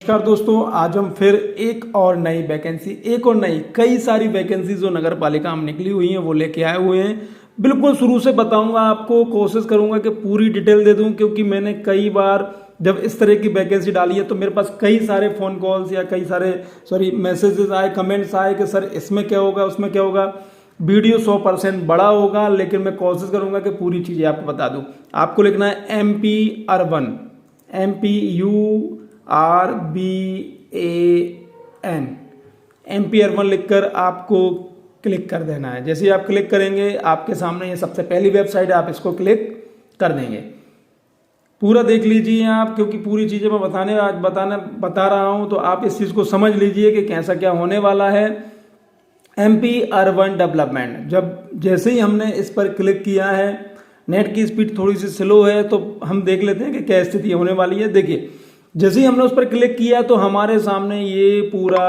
नमस्कार दोस्तों, आज हम फिर एक और नई कई सारी वैकेंसी जो नगर पालिका में निकली हुई हैं वो लेके आए हुए हैं। बिल्कुल शुरू से बताऊंगा, आपको कोशिश करूंगा कि पूरी डिटेल दे दूं, क्योंकि मैंने कई बार जब इस तरह की वैकेंसी डाली है तो मेरे पास कई सारे फ़ोन कॉल्स या कई सारे मैसेजेस आए, कमेंट्स आए कि सर इसमें क्या होगा, उसमें क्या होगा। वीडियो 100% बड़ा होगा, लेकिन मैं कोशिश करूंगा कि पूरी चीज़ें आपको बता दूँ। आपको लिखना है MP अर्बन, MP अर्बन लिखकर आपको क्लिक कर देना है। जैसे ही आप क्लिक करेंगे आपके सामने ये सबसे पहली वेबसाइट है, आप इसको क्लिक कर देंगे। पूरा देख लीजिए आप, क्योंकि पूरी चीज़ें मैं बता रहा हूँ तो आप इस चीज़ को समझ लीजिए कि कैसा क्या होने वाला है। MP अर्बन डेवलपमेंट, जैसे ही हमने इस पर क्लिक किया है, नेट की स्पीड थोड़ी सी स्लो है तो हम देख लेते हैं कि क्या स्थिति होने वाली है। देखिए, जैसे ही हमने उस पर क्लिक किया तो हमारे सामने ये पूरा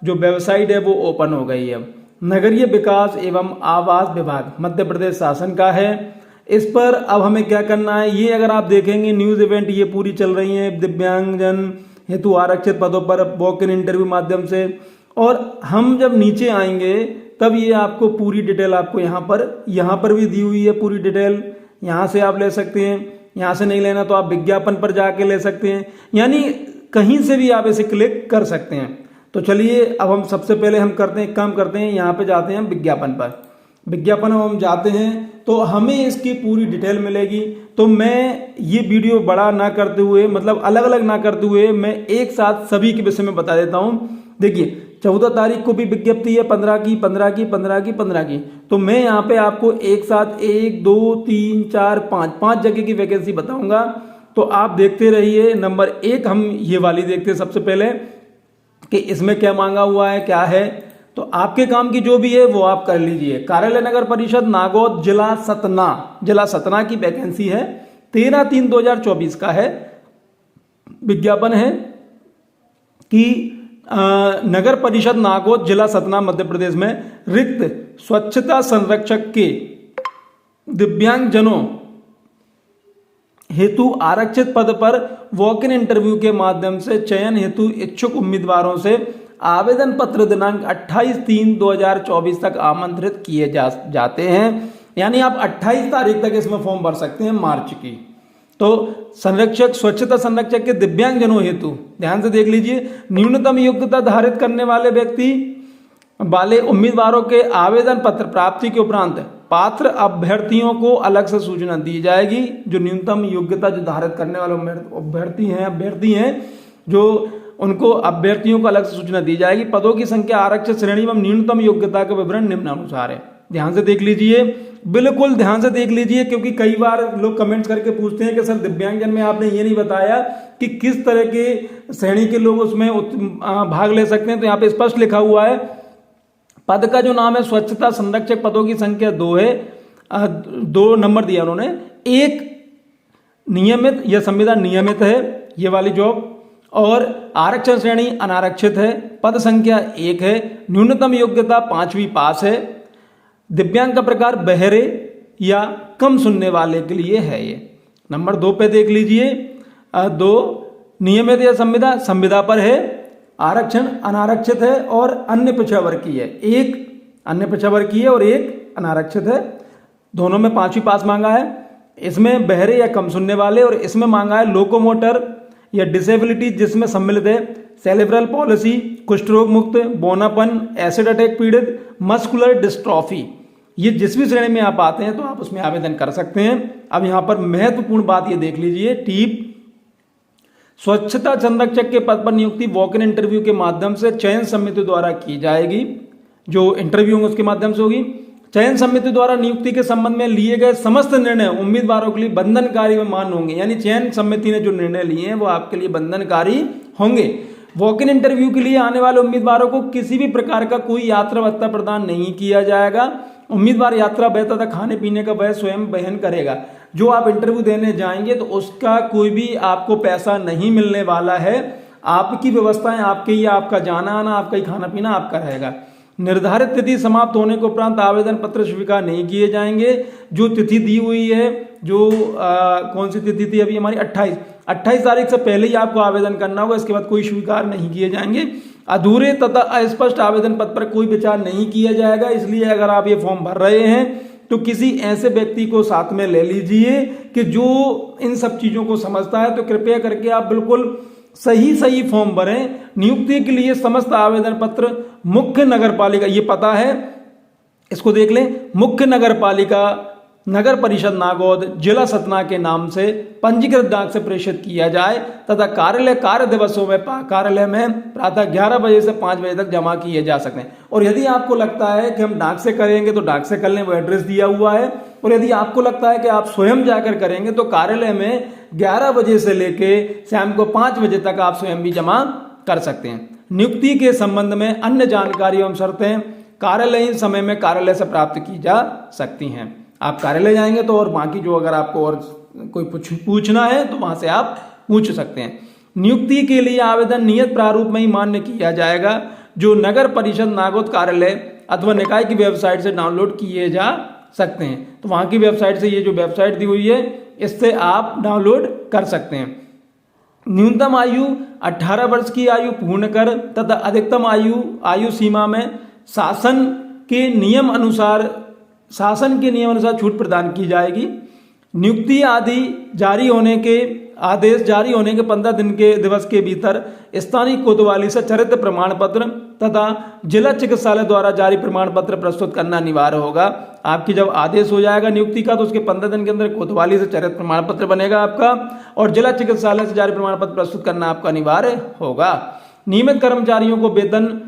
जो वेबसाइट है वो ओपन हो गई है। नगरीय विकास एवं आवास विभाग मध्य प्रदेश शासन का है। इस पर अब हमें क्या करना है, ये अगर आप देखेंगे न्यूज़ इवेंट ये पूरी चल रही हैं दिव्यांगजन हेतु आरक्षित पदों पर वॉक इन इंटरव्यू माध्यम से। और हम जब नीचे आएंगे तब ये आपको पूरी डिटेल आपको यहाँ पर भी दी हुई है पूरी डिटेल। यहाँ से आप ले सकते हैं, यहाँ से नहीं लेना तो आप विज्ञापन पर जाके ले सकते हैं, यानी कहीं से भी आप इसे क्लिक कर सकते हैं। तो चलिए अब हम सबसे पहले हम करते हैं, काम करते हैं, यहाँ पे जाते हैं विज्ञापन पर। विज्ञापन हम जाते हैं तो हमें इसकी पूरी डिटेल मिलेगी। तो मैं ये वीडियो बड़ा ना करते हुए, मतलब अलग अलग ना करते हुए, मैं एक साथ सभी के विषय में बता देता हूँ। देखिए, 14 तारीख को भी विज्ञप्ति है, 15 की। तो मैं यहाँ पे आपको एक साथ 1 2 3 4 5 जगह की वैकेंसी बताऊंगा। तो आप देखते रहिए। नंबर 1 हम ये वाली देखते हैं सबसे पहले कि इसमें क्या मांगा हुआ है, क्या है। तो आपके काम की जो भी है वो आप कर लीजिए। कार्यालय नगर परिषद नागौद जिला सतना की वैकेंसी है। 13/3/2024 का है। विज्ञापन है कि नगर परिषद नागौद जिला सतना मध्य प्रदेश में रिक्त स्वच्छता संरक्षक के दिव्यांगजनों हेतु आरक्षित पद पर वॉक इन इंटरव्यू के माध्यम से चयन हेतु इच्छुक उम्मीदवारों से आवेदन पत्र दिनांक 28/3/2024 तक आमंत्रित किए जाते हैं। यानी आप 28 तारीख तक इसमें फॉर्म भर सकते हैं, मार्च की। तो स्वच्छता संरक्षक के दिव्यांगजनों हेतु ध्यान से देख लीजिए, न्यूनतम योग्यता धारित करने वाले उम्मीदवारों के आवेदन पत्र प्राप्ति के उपरांत पात्र अभ्यर्थियों को अलग से सूचना दी जाएगी। जो न्यूनतम योग्यता जो धारित करने वाले अभ्यर्थी हैं जो उनको अभ्यर्थियों को अलग से सूचना दी जाएगी। पदों की संख्या आरक्षित श्रेणी एवं न्यूनतम योग्यता का विवरण निम्नानुसार है। ध्यान से देख लीजिए, बिल्कुल ध्यान से देख लीजिए, क्योंकि कई बार लोग कमेंट्स करके पूछते हैं कि सर दिव्यांगजन में आपने ये नहीं बताया कि किस तरह के श्रेणी के लोग उसमें भाग ले सकते हैं। तो यहाँ पे स्पष्ट लिखा हुआ है, पद का जो नाम है स्वच्छता संरक्षक, पदों की संख्या 2 है। 2 नंबर दिया उन्होंने। 1 नियमित या संविदा नियमित है ये वाली जॉब, और आरक्षण श्रेणी अनारक्षित है। पद संख्या 1 है। न्यूनतम योग्यता 5वीं पास है। दिव्यांग का प्रकार बहरे या कम सुनने वाले के लिए है ये। नंबर 2 पे देख लीजिए, 2 नियमित या संविदा पर है। आरक्षण अनारक्षित है और अन्य पिछड़ा वर्ग की है। 1 अन्य पिछड़ा वर्ग की है और 1 अनारक्षित है। दोनों में 5वीं पास मांगा है। इसमें बहरे या कम सुनने वाले, और इसमें मांगा है लोकोमोटर या डिसेबिलिटी जिसमें सम्मिलित है सेरेब्रल पॉलिसी, कुष्ठ रोग मुक्त, बौनापन, एसिड अटैक पीड़ित, मस्कुलर डिस्ट्रॉफी। ये जिस भी श्रेणी में आप आते हैं तो आप उसमें आवेदन कर सकते हैं। अब यहाँ पर महत्वपूर्ण बात ये देख लीजिए, टीप स्वच्छता संरक्षक के पद पर नियुक्ति वॉक इन इंटरव्यू के माध्यम से चयन समिति द्वारा की जाएगी। जो इंटरव्यू होंगे उसके माध्यम से होगी। चयन समिति द्वारा नियुक्ति के संबंध में लिए गए समस्त निर्णय उम्मीदवारों के लिए बंधनकारी व मान्य होंगे। यानी चयन समिति ने जो निर्णय लिए हैं वो आपके लिए बंधनकारी होंगे। वॉक इन इंटरव्यू के लिए आने वाले उम्मीदवारों को किसी भी प्रकार का कोई यात्रा भत्ता प्रदान नहीं किया जाएगा। उम्मीदवार यात्रा व्यय तथा खाने पीने का व्यय स्वयं वहन करेगा। जो आप इंटरव्यू देने जाएंगे तो उसका कोई भी आपको पैसा नहीं मिलने वाला है। आपकी व्यवस्थाएं आपके ही, आपका जाना आना, आपका ही खाना पीना आपका रहेगा। निर्धारित तिथि समाप्त होने के उपरांत आवेदन पत्र स्वीकार नहीं किए जाएंगे। जो तिथि दी हुई है, जो कौन सी तिथि थी अभी हमारी, 28 तारीख से पहले ही आपको आवेदन करना होगा, इसके बाद कोई स्वीकार नहीं किए जाएंगे। अधूरे तथा अस्पष्ट आवेदन पत्र पर कोई विचार नहीं किया जाएगा। इसलिए अगर आप ये फॉर्म भर रहे हैं तो किसी ऐसे व्यक्ति को साथ में ले लीजिए कि जो इन सब चीजों को समझता है। तो कृपया करके आप बिल्कुल सही फॉर्म भरें। नियुक्ति के लिए समस्त आवेदन पत्र मुख्य नगर पालिका, ये पता है, इसको देख लें, मुख्य नगर पालिका नगर परिषद नागौद जिला सतना के नाम से पंजीकृत डाक से प्रेषित किया जाए तथा कार्य दिवसों में कार्यालय में प्रातः 11 बजे से 5 बजे तक जमा किए जा सकते हैं। और यदि आपको लगता है कि हम डाक से करेंगे तो डाक से कर लें, वो एड्रेस दिया हुआ है। और यदि आपको लगता है कि आप स्वयं जाकर करेंगे तो कार्यालय में 11 बजे से लेके शाम को 5 बजे तक आप स्वयं भी जमा कर सकते हैं। नियुक्ति के संबंध में अन्य जानकारी एवं शर्तें कार्यालयीन समय में कार्यालय से प्राप्त की जा सकती हैं। आप कार्यालय जाएंगे तो और बाकी जो अगर आपको और कोई पूछना है तो वहां से आप पूछ सकते हैं। नियुक्ति के लिए आवेदन नियत प्रारूप में ही मान्य किया जाएगा, जो नगर परिषद नागौद कार्यालय अथवा निकाय की वेबसाइट से डाउनलोड किए जा सकते हैं। तो वहां की वेबसाइट से, ये जो वेबसाइट दी हुई है, इससे आप डाउनलोड कर सकते हैं। न्यूनतम आयु 18 वर्ष की आयु पूर्ण कर तथा अधिकतम आयु सीमा में शासन के नियम अनुसार छूट प्रदान की जाएगी। नियुक्ति आदेश जारी होने के 15 दिवस के भीतर स्थानीय कोतवाली से चरित्र प्रमाण पत्र तथा जिला चिकित्सालय द्वारा जारी प्रमाण पत्र प्रस्तुत करना अनिवार्य होगा। आपकी जब आदेश हो जाएगा नियुक्ति का तो उसके 15 दिन के अंदर कोतवाली से चरित्र प्रमाण पत्र बनेगा आपका, और जिला चिकित्सालय से जारी प्रमाण पत्र प्रस्तुत करना आपका अनिवार्य होगा। नियमित कर्मचारियों को वेतन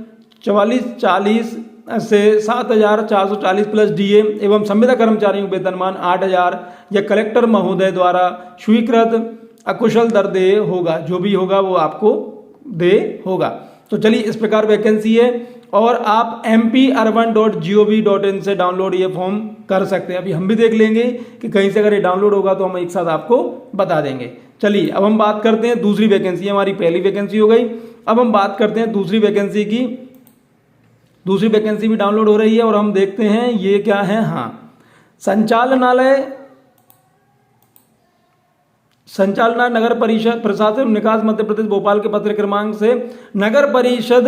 4440 से 7440 प्लस डीए एवं संविदा कर्मचारियों को वेतनमान 8000 या कलेक्टर महोदय द्वारा स्वीकृत अकुशल दर दे होगा। जो भी होगा वो आपको दे होगा। तो चलिए, इस प्रकार वैकेंसी है और आप mp-urban.gov.in से डाउनलोड ये फॉर्म कर सकते हैं। अभी हम भी देख लेंगे कि कहीं से अगर ये डाउनलोड होगा तो हम एक साथ आपको बता देंगे। चलिए, अब हम बात करते हैं दूसरी वैकेंसी। हमारी पहली वैकेंसी हो गई, अब हम बात करते हैं दूसरी वैकेंसी की। दूसरी वैकेंसी भी डाउनलोड हो रही है और हम देखते हैं ये क्या है। हाँ, संचालनालय नगर परिषद प्रशासन विकास मध्य प्रदेश भोपाल के पत्र क्रमांक से नगर परिषद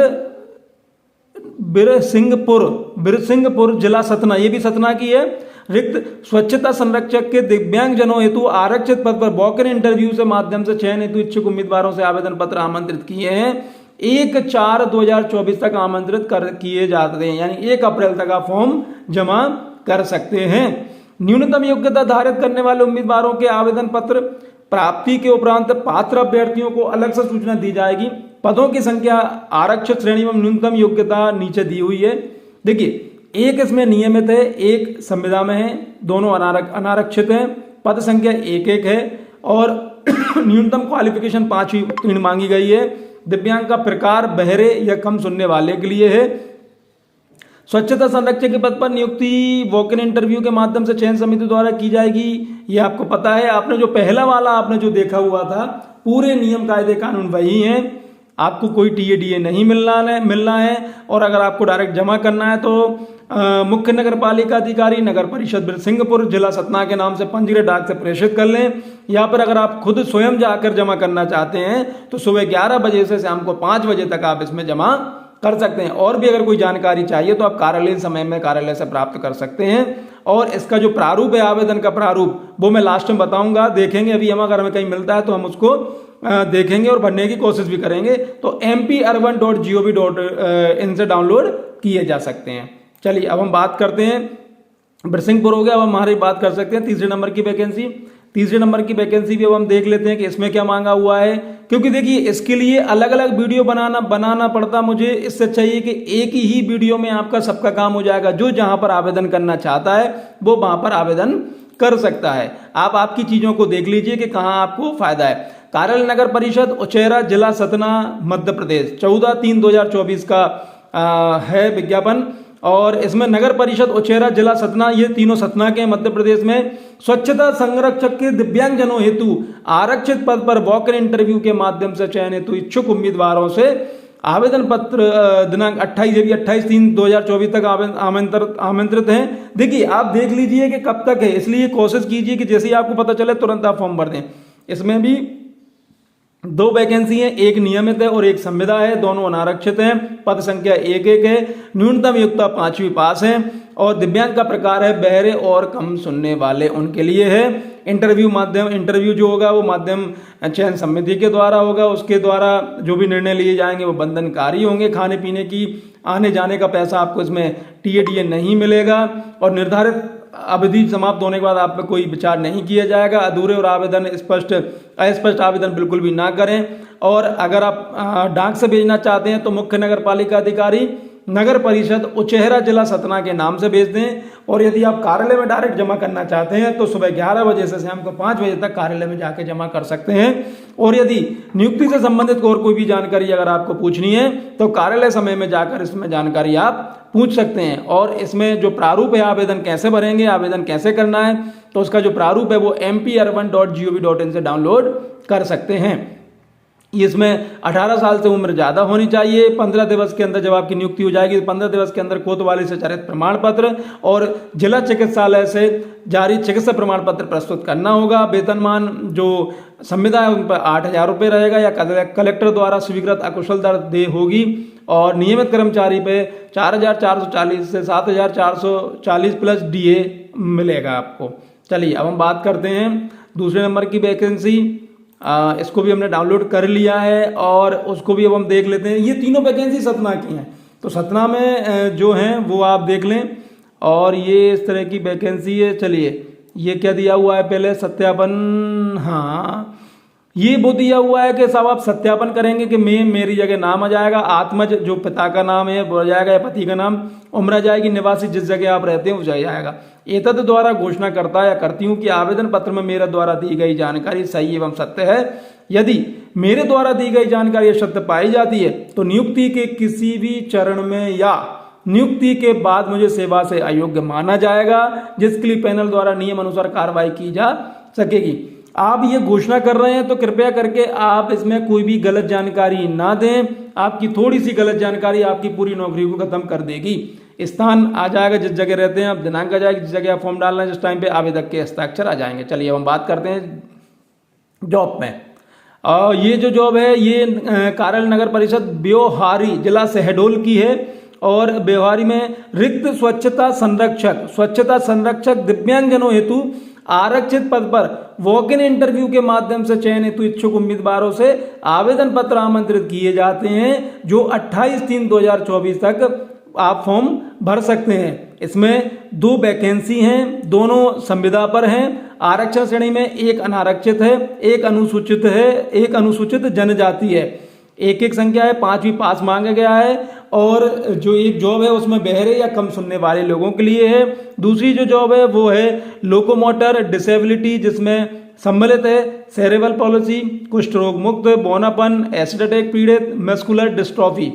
बिरसिंहपुर जिला सतना, ये भी सतना की है, रिक्त स्वच्छता संरक्षक के दिव्यांग जनों हेतु आरक्षित पद पर वॉक इन इंटरव्यू से माध्यम से चयन हेतु इच्छुक उम्मीदवारों से आवेदन पत्र आमंत्रित किए हैं। 1/4/2024 तक आमंत्रित किए जाते हैं, यानी 1 अप्रैल तक आप फॉर्म जमा कर सकते हैं। न्यूनतम योग्यता धारित करने वाले उम्मीदवारों के आवेदन पत्र प्राप्ति के उपरांत पात्र अभ्यर्थियों को अलग से सूचना दी जाएगी। पदों की संख्या आरक्षित श्रेणी एवं न्यूनतम योग्यता नीचे दी हुई है। देखिए, एक इसमें नियमित है, एक संविदा में है, दोनों अनारक्षित हैं। पद संख्या 1 है और न्यूनतम क्वालिफिकेशन 5 मांगी गई है। दिव्यांग का प्रकार बहरे या कम सुनने वाले के लिए है। स्वच्छता संरक्षक के पद पर नियुक्ति वॉक इन इंटरव्यू के माध्यम से चयन समिति द्वारा की जाएगी। ये आपको पता है, आपने जो पहला वाला आपने जो देखा हुआ था, पूरे नियम कायदे कानून वही हैं। आपको कोई टीए नहीं मिलना है। और अगर आपको डायरेक्ट जमा करना है तो मुख्य नगर पालिका अधिकारी नगर परिषद बिरसिंहपुर जिला सतना के नाम से पंजीकृत डाक से प्रेषित कर लें। या पर अगर आप खुद स्वयं जाकर जमा करना चाहते हैं तो सुबह 11 बजे से शाम को 5 बजे तक आप इसमें जमा कर सकते हैं। और भी अगर कोई जानकारी चाहिए तो आप कार्यालयीन समय में कार्यालय से प्राप्त कर सकते हैं। और इसका जो प्रारूप है, आवेदन का प्रारूप, वो मैं लास्ट में बताऊंगा, देखेंगे। अभी अगर हमें कहीं मिलता है तो हम उसको देखेंगे और भरने की कोशिश भी करेंगे। तो mp-urban.gov.in से डाउनलोड किए जा सकते हैं। चलिए, अब हम बात करते हैं, बिरसिंहपुर हो गया, अब हम हमारी बात कर सकते हैं तीसरे नंबर की वैकेंसी। तीसरे नंबर की वैकेंसी भी अब हम देख लेते हैं कि इसमें क्या मांगा हुआ है। क्योंकि देखिए, इसके लिए अलग अलग वीडियो बनाना पड़ता मुझे। इससे चाहिए कि एक ही वीडियो में आपका सबका काम हो जाएगा। जो जहां पर आवेदन करना चाहता है वो वहां पर आवेदन कर सकता है। आप आपकी चीजों को देख लीजिए कि कहां आपको फायदा है। कार्यालय नगर परिषद उचेरा जिला सतना मध्य प्रदेश 14/3/2024 का है विज्ञापन। और इसमें नगर परिषद उचेरा जिला सतना, ये तीनों सतना के मध्य प्रदेश में, स्वच्छता संरक्षक के दिव्यांग जनों हेतु आरक्षित पद पर वॉक इन इंटरव्यू के माध्यम से चयन हेतु इच्छुक उम्मीदवारों से आवेदन पत्र दिनांक 28/3/2024 तक आमंत्रित हैं। देखिए, आप देख लीजिए कि कब तक है, इसलिए कोशिश कीजिए कि जैसे ही आपको पता चले तुरंत आप फॉर्म भर दें। इसमें भी 2 वैकेंसी हैं, एक नियमित है और एक संविदा है, दोनों अनारक्षित हैं। पद संख्या 1-1 है। न्यूनतम योग्यता 5वीं पास है और दिव्यांग का प्रकार है बहरे और कम सुनने वाले, उनके लिए है। इंटरव्यू जो होगा वो माध्यम चयन समिति के द्वारा होगा। उसके द्वारा जो भी निर्णय लिए जाएंगे वो बंधनकारी होंगे। खाने पीने की आने जाने का पैसा आपको इसमें टीए नहीं मिलेगा और निर्धारित अवधि समाप्त होने के बाद आप पे कोई विचार नहीं किया जाएगा। अधूरे और अस्पष्ट आवेदन बिल्कुल भी ना करें। और अगर आप डाक से भेजना चाहते हैं तो मुख्य नगर पालिका अधिकारी, नगर परिषद, उचेहरा जिला सतना के नाम से भेज दें। और यदि आप कार्यालय में डायरेक्ट जमा करना चाहते हैं तो सुबह 11 बजे से शाम को 5 बजे तक कार्यालय में जाके जमा कर सकते हैं। और यदि नियुक्ति से संबंधित और कोई भी जानकारी अगर आपको पूछनी है तो कार्यालय समय में जाकर इसमें जानकारी आप पूछ सकते हैं। और इसमें जो प्रारूप है आवेदन कैसे भरेंगे, आवेदन कैसे करना है, तो उसका जो प्रारूप है वो mp urban.gov.in से डाउनलोड कर सकते हैं। इसमें 18 साल से उम्र ज्यादा होनी चाहिए। 15 दिवस के अंदर जब आपकी नियुक्ति हो जाएगी तो 15 दिवस के अंदर कोतवाली से चरित प्रमाण पत्र और जिला चिकित्सालय से जारी चिकित्सा प्रमाण पत्र प्रस्तुत करना होगा। वेतनमान जो संविदा है उन पर 8,000 रुपये रहेगा या कलेक्टर द्वारा स्वीकृत अकुशल दर देय होगी। और नियमित कर्मचारी पे 4,440 से 7,440 प्लस डीए मिलेगा आपको। चलिए अब हम बात करते हैं दूसरे नंबर की वैकेंसी। इसको भी हमने डाउनलोड कर लिया है और उसको भी अब हम देख लेते हैं। ये तीनों वैकेंसी सतना की हैं, तो सतना में जो हैं वो आप देख लें। और ये इस तरह की वैकेंसी है। चलिए ये क्या दिया हुआ है पहले सत्यापन, हाँ ये वो दिया हुआ है कि साहब आप सत्यापन करेंगे कि मेरी जगह नाम आ जाएगा, आत्मज जो पिता का नाम है वो आ जाएगा या पति का नाम, उम्र आ जाएगी, निवासी जिस जगह आप रहते हैं वो जाएगा। एतद द्वारा घोषणा करता है या करती हूँ कि आवेदन पत्र में मेरे द्वारा दी गई जानकारी सही एवं सत्य है। यदि मेरे द्वारा दी गई जानकारी सत्य पाई जाती है तो नियुक्ति के किसी भी चरण में या नियुक्ति के बाद मुझे सेवा से अयोग्य माना जाएगा, जिसके लिए पैनल द्वारा नियम अनुसार कार्रवाई की जा सकेगी। आप ये घोषणा कर रहे हैं तो कृपया करके आप इसमें कोई भी गलत जानकारी ना दें। आपकी थोड़ी सी गलत जानकारी आपकी पूरी नौकरी को खत्म कर देगी। स्थान आ जाएगा जिस जगह रहते हैं, आप दिनांक आ जाएगी जिस जगह आप फॉर्म डालना है, जिस टाइम पे आवेदक के हस्ताक्षर आ जाएंगे। चलिए अब हम बात करते हैं जॉब में। ये जो जॉब है ये कार्यालय नगर परिषद ब्योहारी जिला शहडोल की है। और ब्योहारी में रिक्त स्वच्छता संरक्षक दिव्यांगजनों हेतु आरक्षित पद पर वॉक इन इंटरव्यू के माध्यम से चयन हेतु इच्छुक उम्मीदवारों से आवेदन पत्र आमंत्रित किए जाते हैं, जो 28/3/2024 तक आप फॉर्म भर सकते हैं। इसमें 2 वैकेंसी हैं, दोनों संविदा पर हैं। आरक्षण श्रेणी में एक अनारक्षित है, एक अनुसूचित है, एक अनुसूचित जनजाति है। एक संख्या है, 5वीं पास मांगा गया है। और जो एक जॉब है उसमें बहरे या कम सुनने वाले लोगों के लिए है। दूसरी जो जॉब है वो है लोकोमोटर डिसेबिलिटी, जिसमें सम्मिलित है सेरेब्रल पॉलिसी, कुष्ठ रोग मुक्त, बौनापन, एसिड अटैक पीड़ित, मस्कुलर डिस्ट्रॉफी।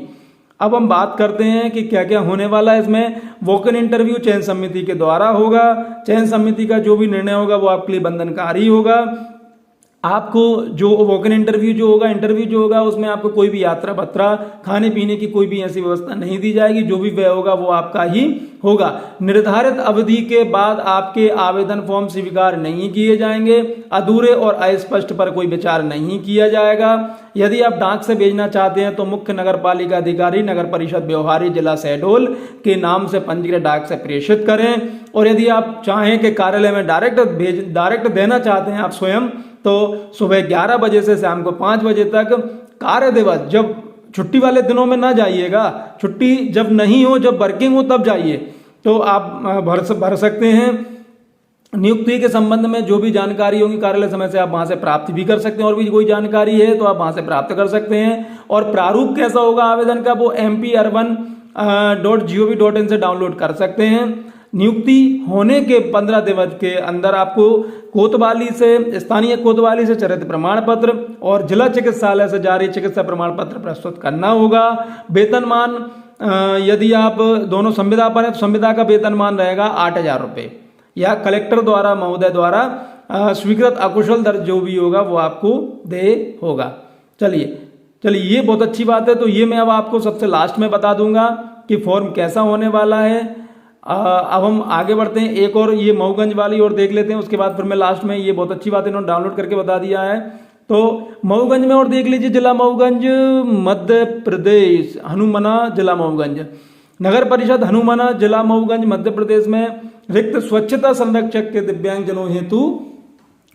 अब हम बात करते हैं कि क्या क्या होने वाला है इसमें। वॉक इन इंटरव्यू चयन समिति के द्वारा होगा। चयन समिति का जो भी निर्णय होगा वो आपके लिए बंधनकारी होगा। आपको जो वॉक इन इंटरव्यू जो होगा उसमें आपको कोई भी यात्रा भत्ता, खाने पीने की कोई भी ऐसी व्यवस्था नहीं दी जाएगी। जो भी व्यय होगा वो आपका ही होगा। निर्धारित अवधि के बाद आपके आवेदन फॉर्म स्वीकार नहीं किए जाएंगे। अधूरे और अस्पष्ट पर कोई विचार नहीं किया जाएगा। यदि आप डाक से भेजना चाहते हैं तो मुख्य नगर पालिका अधिकारी, नगर परिषद ब्योहारी जिला शहडोल के नाम से पंजीकृत डाक से प्रेषित करें। और यदि आप चाहें कि कार्यालय में डायरेक्ट देना चाहते हैं आप स्वयं, तो सुबह 11 बजे से शाम को 5 बजे तक कार्य दिवस, जब छुट्टी वाले दिनों में ना जाइएगा, छुट्टी जब नहीं हो, जब वर्किंग हो तब जाइए, तो आप भर सकते हैं। नियुक्ति के संबंध में जो भी जानकारी होगी कार्यालय समय से आप वहां से प्राप्त भी कर सकते हैं। और भी कोई जानकारी है तो आप वहां से प्राप्त कर सकते हैं। और प्रारूप कैसा होगा आवेदन का, वो mp urban.gov.in से डाउनलोड कर सकते हैं। नियुक्ति होने के 15 दिवस के अंदर आपको स्थानीय कोतवाली से चरित्र प्रमाण पत्र और जिला चिकित्सालय से जारी चिकित्सा प्रमाण पत्र प्रस्तुत करना होगा। वेतनमान यदि आप दोनों संविदा पर है तो संविदा का वेतनमान रहेगा 8,000 रुपये, या कलेक्टर द्वारा महोदय द्वारा स्वीकृत अकुशल दर जो भी होगा वो आपको दे होगा। चलिए ये बहुत अच्छी बात है। तो ये मैं अब आपको सबसे लास्ट में बता दूंगा कि फॉर्म कैसा होने वाला है। अब हम आगे बढ़ते हैं, एक और ये मऊगंज वाली और देख लेते हैं। उसके बाद फिर मैं लास्ट में, ये बहुत अच्छी बात इन्होंने डाउनलोड करके बता दिया है तो मऊगंज में और देख लीजिए, जिला मऊगंज मध्य प्रदेश, हनुमाना जिला मऊगंज, नगर परिषद हनुमाना जिला मऊगंज मध्य प्रदेश में रिक्त स्वच्छता संरक्षक के दिव्यांगजनों हेतु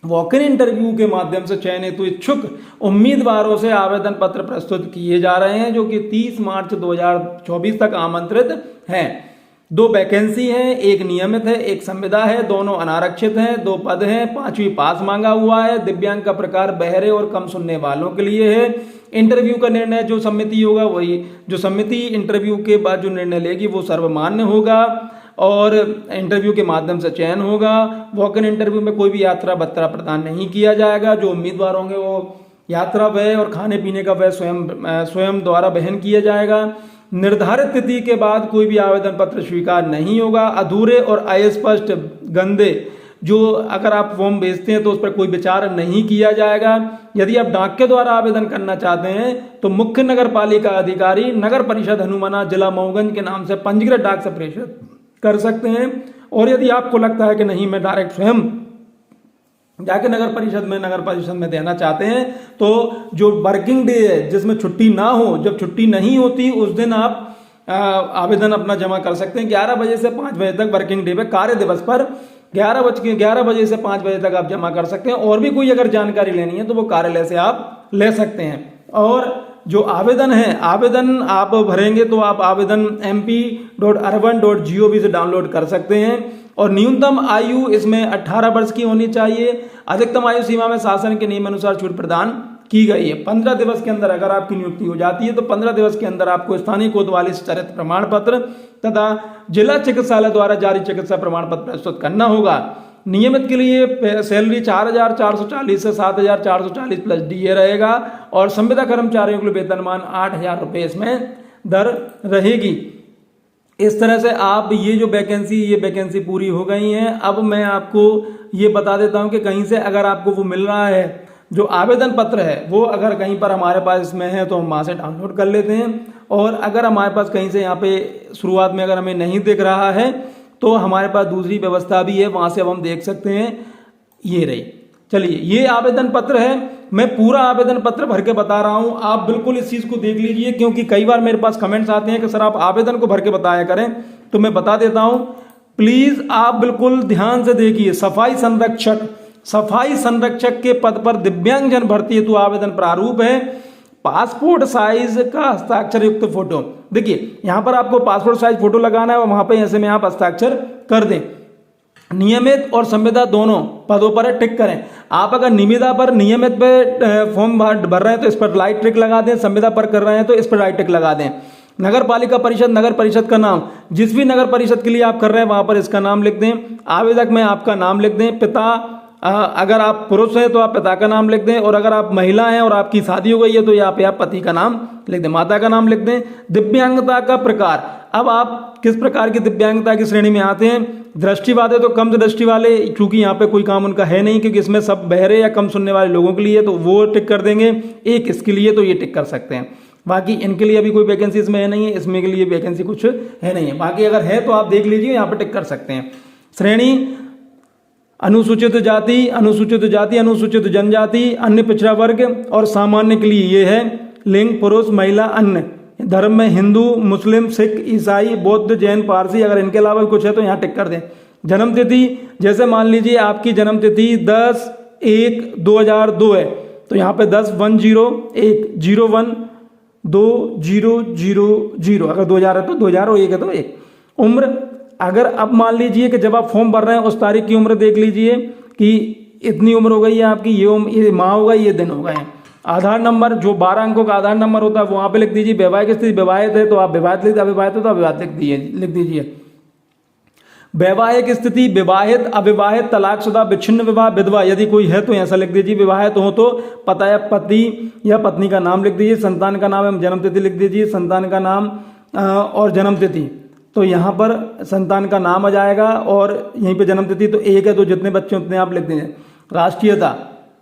वॉक इन इंटरव्यू के माध्यम से चयन हेतु इच्छुक उम्मीदवारों से आवेदन पत्र प्रस्तुत किए जा रहे हैं, जो कि 30 मार्च 2024 तक आमंत्रित हैं। 2 वैकेंसी हैं, एक नियमित है, एक संविदा है, दोनों अनारक्षित हैं, 2 पद हैं, 5वीं पास मांगा हुआ है। दिव्यांग का प्रकार बहरे और कम सुनने वालों के लिए है। इंटरव्यू का निर्णय जो समिति होगा, वही जो समिति इंटरव्यू के बाद जो निर्णय लेगी वो सर्वमान्य होगा और इंटरव्यू के माध्यम से चयन होगा। वॉक इन इंटरव्यू में कोई भी यात्रा भत्ता प्रदान नहीं किया जाएगा। जो उम्मीदवार होंगे वो यात्रा व्यय और खाने पीने का व्यय स्वयं द्वारा वहन किया जाएगा। निर्धारित तिथि के बाद कोई भी आवेदन पत्र स्वीकार नहीं होगा। अधूरे और अस्पष्ट गंदे जो अगर आप फॉर्म भेजते हैं तो उस पर कोई विचार नहीं किया जाएगा। यदि आप डाक के द्वारा आवेदन करना चाहते हैं तो मुख्य नगर पालिका अधिकारी नगर परिषद हनुमाना जिला मऊगंज के नाम से पंजीकृत डाक से प्रेषित कर सकते हैं। और यदि आपको लगता है कि नहीं मैं डायरेक्ट स्वयं जाके नगर परिषद में देना चाहते हैं, तो जो वर्किंग डे है जिसमें छुट्टी ना हो, जब छुट्टी नहीं होती उस दिन आप आवेदन अपना जमा कर सकते हैं। 11 बजे से 5 बजे तक वर्किंग डे पे, कार्य दिवस पर 11 बजे से 5 बजे तक आप जमा कर सकते हैं। और भी कोई अगर जानकारी लेनी है तो वो कार्यालय से आप ले सकते हैं। और जो आवेदन है, आवेदन आप भरेंगे तो आप आवेदन mp.urban.gov से डाउनलोड कर सकते हैं। और न्यूनतम आयु इसमें 18 वर्ष की होनी चाहिए। अधिकतम आयु सीमा में शासन के नियम अनुसार छूट प्रदान की गई है। 15 दिवस के अंदर अगर आपकी नियुक्ति हो जाती है तो 15 दिवस के अंदर आपको स्थानीय कोतवाली से चरित्र प्रमाण पत्र तथा जिला चिकित्सालय द्वारा जारी चिकित्सा प्रमाण पत्र प्रस्तुत करना होगा। नियमित के लिए सैलरी 4,440 से 7,440 प्लस डीए रहेगा और संविदा कर्मचारियों के लिए वेतनमान 8,000 रुपये इसमें दर रहेगी। इस तरह से आप ये वैकेंसी पूरी हो गई हैं। अब मैं आपको ये बता देता हूं कि कहीं से अगर आपको वो मिल रहा है, जो आवेदन पत्र है वो अगर कहीं पर हमारे पास इसमें है तो हम वहाँ से डाउनलोड कर लेते हैं। और अगर हमारे पास कहीं से यहाँ पे शुरुआत में अगर हमें नहीं दिख रहा है तो हमारे पास दूसरी व्यवस्था भी है, वहाँ से अब हम देख सकते हैं। ये रही, चलिए ये आवेदन पत्र है। मैं पूरा आवेदन पत्र भर के बता रहा हूं, आप बिल्कुल इस चीज को देख लीजिए, क्योंकि कई बार मेरे पास कमेंट्स आते हैं कि सर आप आवेदन को भर के बताया करें, तो मैं बता देता हूं। प्लीज आप बिल्कुल ध्यान से देखिए। सफाई संरक्षक के पद पर दिव्यांगजन भर्ती हेतु आवेदन प्रारूप है। पासपोर्ट साइज का हस्ताक्षर युक्त फोटो, देखिए यहां पर आपको पासपोर्ट साइज फोटो लगाना है और वहां पे ऐसे में आप हस्ताक्षर कर दें। नियमित और संविदा दोनों पदों पर टिक करें। आप अगर नियमित पे फॉर्म भर रहे हैं तो इस पर लाइट टिक लगा दें, संविदा पर कर रहे हैं तो इस पर लाइट टिक लगा दें। नगर पालिका परिषद, नगर परिषद का नाम, जिस भी नगर परिषद के लिए आप कर रहे हैं वहां पर इसका नाम लिख दें। आवेदक में आपका नाम लिख दें। पिता, अगर आप पुरुष हैं तो आप पिता का नाम लिख दें, और अगर आप महिला हैं और आपकी शादी हो गई है तो यहाँ पे आप पति का नाम लिख दें, माता का नाम लिख दें। दिव्यांगता का प्रकार, अब आप किस प्रकार की दिव्यांगता की श्रेणी में आते हैं। दृष्टिबाधित तो कम दृष्टि वाले, क्योंकि यहाँ पे कोई काम उनका है नहीं, क्योंकि इसमें सब बहरे या कम सुनने वाले लोगों के लिए तो वो टिक कर देंगे। एक इसके लिए तो ये टिक कर सकते हैं। बाकी इनके लिए अभी कोई वैकेंसी इसमें है नहीं है, इसमें के लिए वैकेंसी कुछ है नहीं है। बाकी अगर है तो आप देख लीजिए, यहाँ पे टिक कर सकते हैं। श्रेणी अनुसूचित जाति, अनुसूचित जनजाति, अन्य पिछड़ा वर्ग और सामान्य के लिए ये है। लिंग पुरुष, महिला, अन्य। धर्म में हिंदू, मुस्लिम, सिख, ईसाई, बौद्ध, जैन, पारसी, अगर इनके अलावा कुछ है तो यहाँ टिक कर दें। जन्म तिथि, जैसे मान लीजिए आपकी जन्म तिथि 10/1/2002 है तो यहाँ पे 10/1/01/2000, अगर 2000 है तो 2000 और 1 है तो 1। उम्र, अगर अब मान लीजिए कि जब आप फॉर्म भर रहे हैं उस तारीख की उम्र देख लीजिए कि इतनी उम्र हो गई है आपकी, ये माह होगा, ये दिन हो गए हैं। आधार नंबर, जो 12 अंकों का आधार नंबर होता है वो वहाँ पे लिख दीजिए। वैवाहिक स्थिति, विवाहित है तो आप विवाहित लिख, अविवाहित है तो अविवाहित लिख दीजिए। वैवाहिक स्थिति, विवाहित, अविवाहित, तलाकशुदा, विच्छिन्न विवाह, विधवा, यदि कोई है तो ऐसा लिख दीजिए। विवाहित हो तो पता या पति या पत्नी का नाम लिख दीजिए। संतान का नाम एवं जन्म तिथि लिख दीजिए। संतान का नाम और जन्म तिथि, तो यहाँ पर संतान का नाम आ जाएगा और यहीं पे जन्म तिथि तो 1 है तो जितने बच्चे उतने आप लिख दीजिए।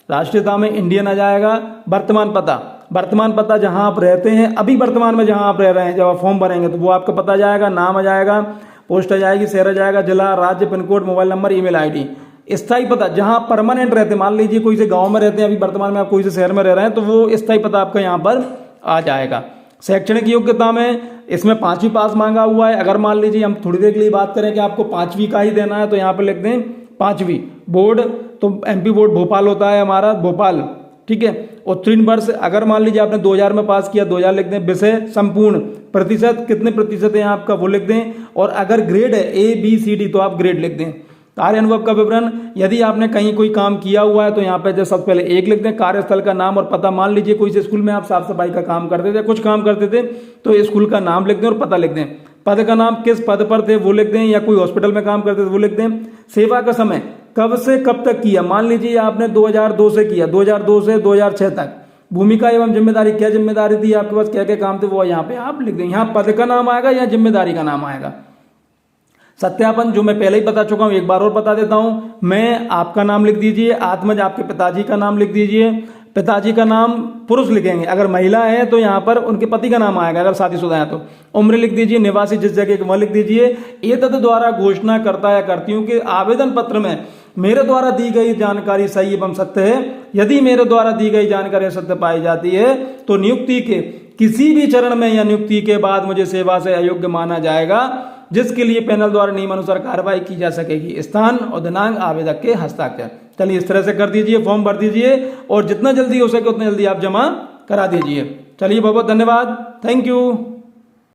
राष्ट्रीयता में इंडियन आ जाएगा। वर्तमान पता जहाँ आप रहते हैं, अभी वर्तमान में जहाँ आप रह रहे हैं, जब आप फॉर्म भरेंगे तो वो आपका पता जाएगा, नाम आ जाएगा, पोस्ट आ जाएगी, शहर आ जाएगा, जिला, राज्य, pin code, mobile number, email ID. स्थायी पता जहां परमानेंट रहते, मान लीजिए कोई से गांव में रहते हैं, अभी वर्तमान में आप कोई से शहर में रह रहे हैं, तो वो स्थायी पता आपका यहाँ पर आ जाएगा। शैक्षणिक योग्यता में इसमें 5वीं पास मांगा हुआ है। अगर मान लीजिए हम थोड़ी देर के लिए बात करें कि आपको 5वीं का ही देना है, तो यहाँ पर लिख दें 5वीं। बोर्ड तो एमपी बोर्ड भोपाल होता है हमारा, भोपाल, ठीक है। उत्तीर्ण वर्ष अगर मान लीजिए आपने 2000 में पास किया, 2000 लिख दें। विषय संपूर्ण, प्रतिशत कितने प्रतिशत है आपका वो लिख दें, और अगर ग्रेड है ABCD तो आप ग्रेड लिख दें। कार्य अनुभव का विवरण, यदि आपने कहीं कोई काम किया हुआ है तो यहाँ पे जो सबसे पहले 1 लिख दें। कार्यस्थल का नाम और पता, मान लीजिए कोई से स्कूल में आप साफ सफाई का काम करते थे, कुछ काम करते थे, तो स्कूल का नाम लिख दें और पता लिख दें। पद का नाम, किस पद पर थे वो लिख दें, या कोई हॉस्पिटल में काम करते थे वो लिख दें। सेवा का समय कब से कब तक किया, मान लीजिए आपने 2002 से किया, 2002 से 2006 तक। भूमिका एवं जिम्मेदारी, क्या जिम्मेदारी थी आपके पास, क्या क्या काम थे, वो यहाँ पे आप लिख दें। यहाँ पद का नाम आएगा या जिम्मेदारी का नाम आएगा। सत्यापन जो मैं पहले ही बता चुका हूं, एक बार और बता देता हूं मैं। आपका नाम लिख दीजिए, आत्मज आपके पिताजी का नाम लिख दीजिए। पिताजी का नाम पुरुष लिखेंगे, अगर महिला है तो यहाँ पर उनके पति का नाम आएगा, अगर शादीशुदा है तो। उम्र लिख दीजिए, निवासी जिस जगह के वह लिख दीजिए। एतद द्वारा घोषणा करता या करती हूँ कि आवेदन पत्र में मेरे द्वारा दी गई जानकारी सही एवं सत्य है। यदि मेरे द्वारा दी गई जानकारी सत्य पाई जाती है तो नियुक्ति के किसी भी चरण में या नियुक्ति के बाद मुझे सेवा से अयोग्य माना जाएगा, जिसके लिए पैनल द्वारा नियमानुसार कार्रवाई की जा सकेगी। स्थान और दिनांक आवेदक के हस्ताक्षर। चलिए इस तरह से कर दीजिए, फॉर्म भर दीजिए और जितना जल्दी हो सके उतना जल्दी आप जमा करा दीजिए। चलिए बहुत बहुत धन्यवाद, थैंक यू।